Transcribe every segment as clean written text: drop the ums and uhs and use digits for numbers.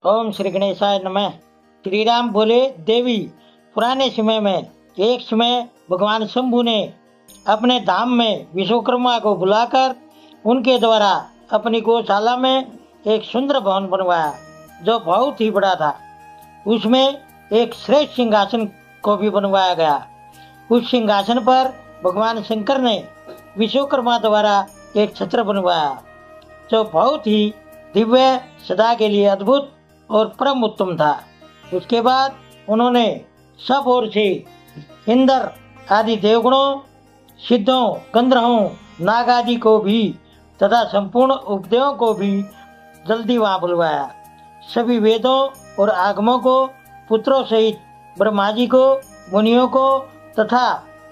ओम श्री गणेशाय नमः। श्री राम बोले, देवी, पुराने समय में एक समय भगवान शंभु ने अपने धाम में विश्वकर्मा को बुलाकर उनके द्वारा अपनी गौशाला में एक सुंदर भवन बनवाया जो बहुत ही बड़ा था। उसमें एक श्रेष्ठ सिंहासन को भी बनवाया गया। उस सिंहासन पर भगवान शंकर ने विश्वकर्मा द्वारा एक छत्र बनवाया जो बहुत ही दिव्य, सदा के लिए अद्भुत और परम उत्तम था। उसके बाद उन्होंने सब ओर से इंद्र आदि देवगणों, सिद्धों, गंधर्वों, नाग आदि को भी तथा संपूर्ण उपदेवों को भी जल्दी वहाँ बुलवाया। सभी वेदों और आगमों को, पुत्रों सहित ब्रह्मा जी को, मुनियों को तथा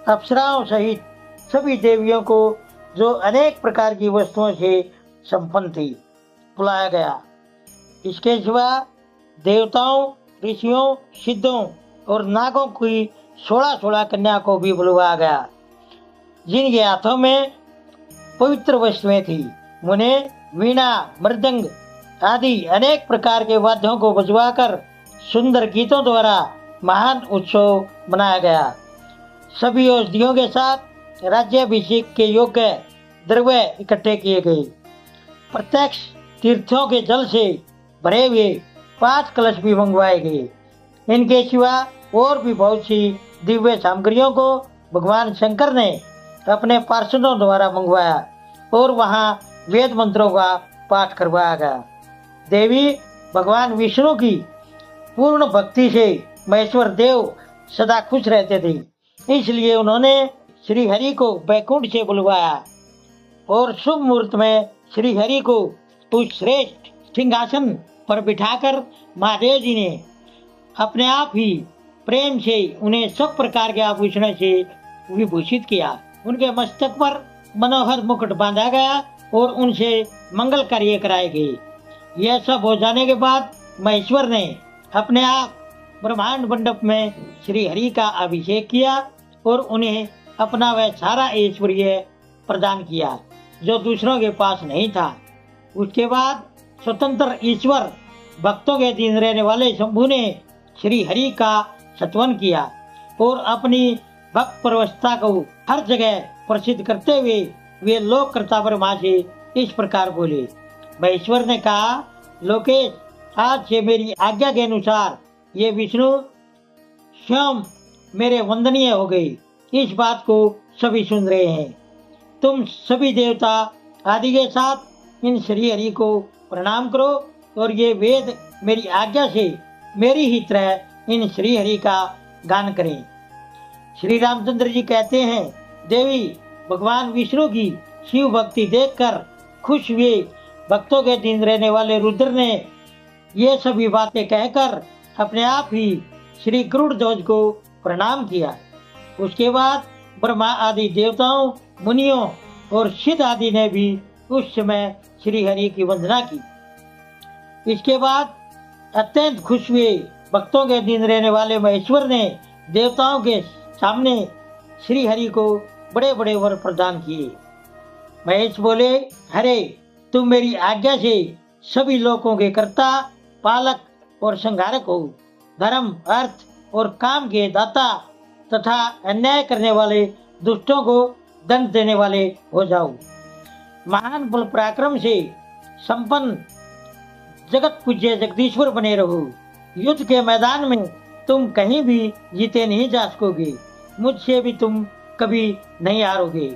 अप्सराओं सहित सभी देवियों को जो अनेक प्रकार की वस्तुओं से संपन्न थी बुलाया गया। इसके सिवा देवताओं, ऋषियों, सिद्धों और नागों की 16 कन्या को भी बुलवाया गया जिनके हाथों में पवित्र वस्तुएं थी। उन्हें वीणा, मृदंग आदि अनेक प्रकार के वाद्यों को बजवाकर सुंदर गीतों द्वारा महान उत्सव मनाया गया। सभी औषधियों के साथ राज्याभिषेक के योग्य द्रव्य इकट्ठे किए गए। प्रत्यक्ष तीर्थों के जल से भरे हुए 5 कलश भी मंगवाए गए। इनके सिवा और भी बहुत सी दिव्य सामग्रियों को भगवान शंकर ने अपने पार्षदों द्वारा मंगवाया और वहाँ वेद मंत्रों का पाठ करवाया गया। देवी भगवान विष्णु की पूर्ण भक्ति से महेश्वर देव सदा खुश रहते थे, इसलिए उन्होंने श्री हरि को बैकुंठ से बुलवाया और शुभ मुहूर्त में श्री हरि को उस श्रेष्ठ सिंहासन पर बिठाकर महादेव जी ने अपने आप ही प्रेम से उन्हें सब प्रकार के आभूषणों से विभूषित किया। उनके मस्तक पर मनोहर मुकुट बांधा गया और उनसे मंगल कार्य कराए गए। यह सब हो जाने के बाद महेश्वर ने अपने आप ब्रह्मांड मंडप में श्री हरि का अभिषेक किया और उन्हें अपना वह सारा ऐश्वर्य प्रदान किया जो दूसरों के पास नहीं था। उसके बाद स्वतंत्र ईश्वर भक्तों के अधीन रहने वाले शंभु ने श्री हरि का सत्वन किया और अपनी भक्त परवस्था को हर जगह प्रसिद्ध करते हुए वे लोक कर्ता ब्रह्मा से इस प्रकार बोले। महेश्वर ने कहा, लोकेश, आज से मेरी आज्ञा के अनुसार ये विष्णु स्वयं मेरे वंदनीय हो गए। इस बात को सभी सुन रहे हैं। तुम सभी देवता आदि के साथ इन श्री हरि को प्रणाम करो और ये वेद मेरी आज्ञा से मेरी ही तरह इन श्री हरि का गान करें। श्री रामचंद्र जी कहते हैं, देवी, भगवान विष्णु की शिव भक्ति देखकर खुश हुए भक्तों के दिन रहने वाले रुद्र ने ये सभी बातें कहकर अपने आप ही श्री गरुड़ ध्वज को प्रणाम किया। उसके बाद ब्रह्मा आदि देवताओं, मुनियों और सिद्ध आदि ने भी उस समय श्री हरि की वंदना की। इसके बाद अत्यंत खुश हुए भक्तों के दिन रहने वाले महेश्वर ने देवताओं के सामने श्री हरि को बड़े बड़े वर प्रदान किए। महेश बोले, हरे, तुम मेरी आज्ञा से सभी लोगों के कर्ता, पालक और संहारक हो। धर्म, अर्थ और काम के दाता तथा अन्याय करने वाले दुष्टों को दंड देने वाले हो जाओ। महान बल पराक्रम से संपन्न जगत पूज्य जगदीश्वर बने रहो। युद्ध के मैदान में तुम कहीं भी जीते नहीं जा सकोगे। मुझसे भी तुम कभी नहीं हारोगे।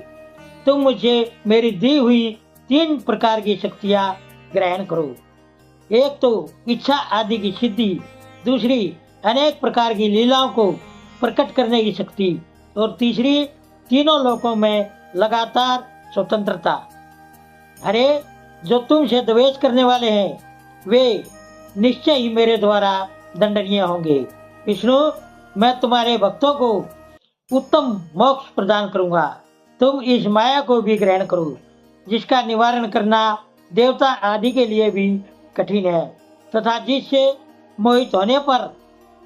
तुम मुझे मेरी दी हुई 3 प्रकार की शक्तियाँ ग्रहण करो। एक तो इच्छा आदि की सिद्धि, दूसरी अनेक प्रकार की लीलाओं को प्रकट करने की शक्ति और तीसरी तीनों लोकों में लगातार स्वतंत्रता। अरे, जो तुमसे द्वेष करने वाले हैं वे निश्चय ही मेरे द्वारा दंडनीय होंगे। विष्णु, मैं तुम्हारे भक्तों को उत्तम मोक्ष प्रदान करूंगा। तुम इस माया को भी ग्रहण करो जिसका निवारण करना देवता आदि के लिए भी कठिन है तथा जिससे मोहित होने पर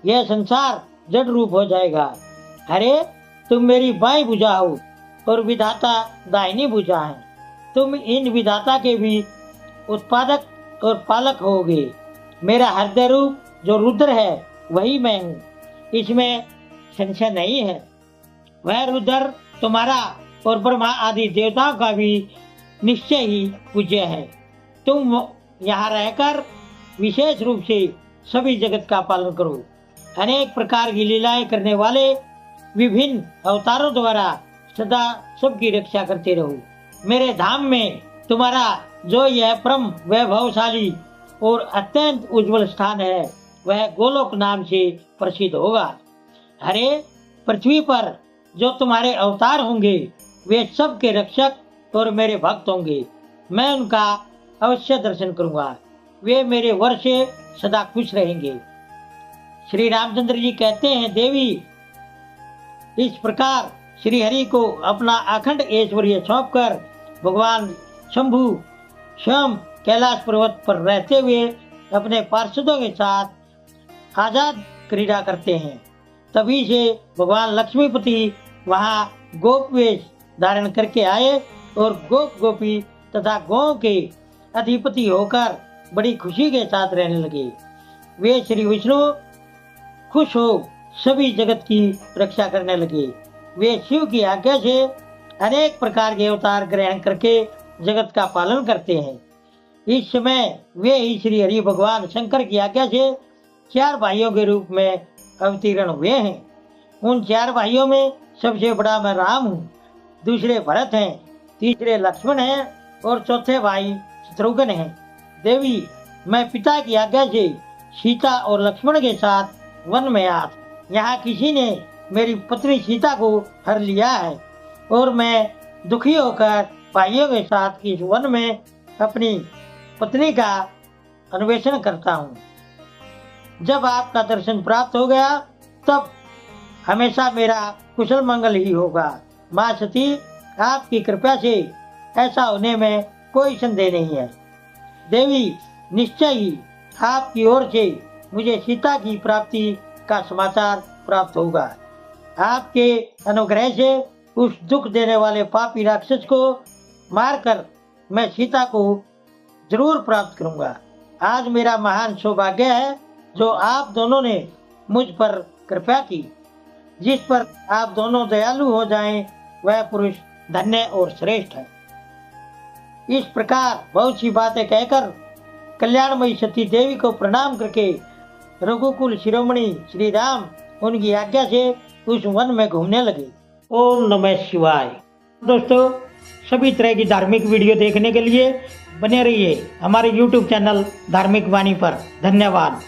यह संसार जड़ रूप हो जाएगा। अरे, तुम मेरी बाईं भुजा हो और विधाता दाहिनी भुजा है। तुम इन विधाता के भी उत्पादक और पालक होगे। मेरा हृदय रूप जो रुद्र है वही मैं हूँ, इसमें संशय नहीं है। वह रुद्र तुम्हारा और ब्रह्मा आदि देवताओं का भी निश्चय ही पूज्य है। तुम यहाँ रहकर विशेष रूप से सभी जगत का पालन करो। अनेक प्रकार की लीलाएं करने वाले विभिन्न अवतारों द्वारा सदा सबकी रक्षा करते रहो। मेरे धाम में तुम्हारा जो यह परम वैभवशाली और अत्यंत उज्जवल स्थान है वह गोलोक नाम से प्रसिद्ध होगा। हरे पृथ्वी पर जो तुम्हारे अवतार होंगे वे सबके रक्षक और मेरे भक्त होंगे। मैं उनका अवश्य दर्शन करूंगा। वे मेरे वर से सदा खुश रहेंगे। श्री रामचंद्र जी कहते हैं, देवी इस प्रकार श्री हरि को अपना अखंड ऐश्वर्य सौंपकर भगवान शंभु स्वयं कैलाश पर्वत पर रहते हुए अपने पार्षदों के साथ आजाद क्रीड़ा करते हैं। तभी से भगवान लक्ष्मीपति वहां गोप वेश धारण करके आए और गोप गोपी तथा गौ के अधिपति होकर बड़ी खुशी के साथ रहने लगे। वे श्री विष्णु खुश हो सभी जगत की रक्षा करने लगे। वे शिव की आज्ञा से अनेक प्रकार के अवतार ग्रहण करके जगत का पालन करते हैं। इस समय वे ही श्री हरि भगवान शंकर की आज्ञा से 4 भाइयों के रूप में अवतीर्ण हुए हैं। उन 4 भाइयों में सबसे बड़ा मैं राम हूँ, दूसरे भरत हैं, तीसरे लक्ष्मण हैं और चौथे भाई शत्रुघ्न हैं। देवी मैं पिता की आज्ञा से सीता और लक्ष्मण के साथ वन में आया। यहाँ किसी ने मेरी पत्नी सीता को हर लिया है और मैं दुखी होकर भाइयों के साथ इस वन में अपनी पत्नी का अन्वेषण करता हूँ। जब आपका दर्शन प्राप्त हो गया तब हमेशा मेरा कुशल मंगल ही होगा। माँ सती आपकी कृपा से ऐसा होने में कोई संदेह नहीं है। देवी निश्चय ही आपकी ओर से मुझे सीता की प्राप्ति का समाचार प्राप्त होगा। आपके अनुग्रह से उस दुख देने वाले पापी राक्षस को मारकर मैं सीता को जरूर प्राप्त करूंगा। आज मेरा महान सौभाग्य है जो आप दोनों ने मुझ पर कृपा की। जिस पर आप दोनों दयालु हो जाएं वह पुरुष धन्य और श्रेष्ठ है। इस प्रकार बहुत सी बातें कहकर कल्याणमयी सती देवी को प्रणाम करके रघुकुल शिरोमणि श्री राम उनकी आज्ञा से उस वन में घूमने लगे। ओम नमः शिवाय। दोस्तों सभी तरह की धार्मिक वीडियो देखने के लिए बने रहिए हमारे YouTube चैनल धार्मिक वाणी पर। धन्यवाद।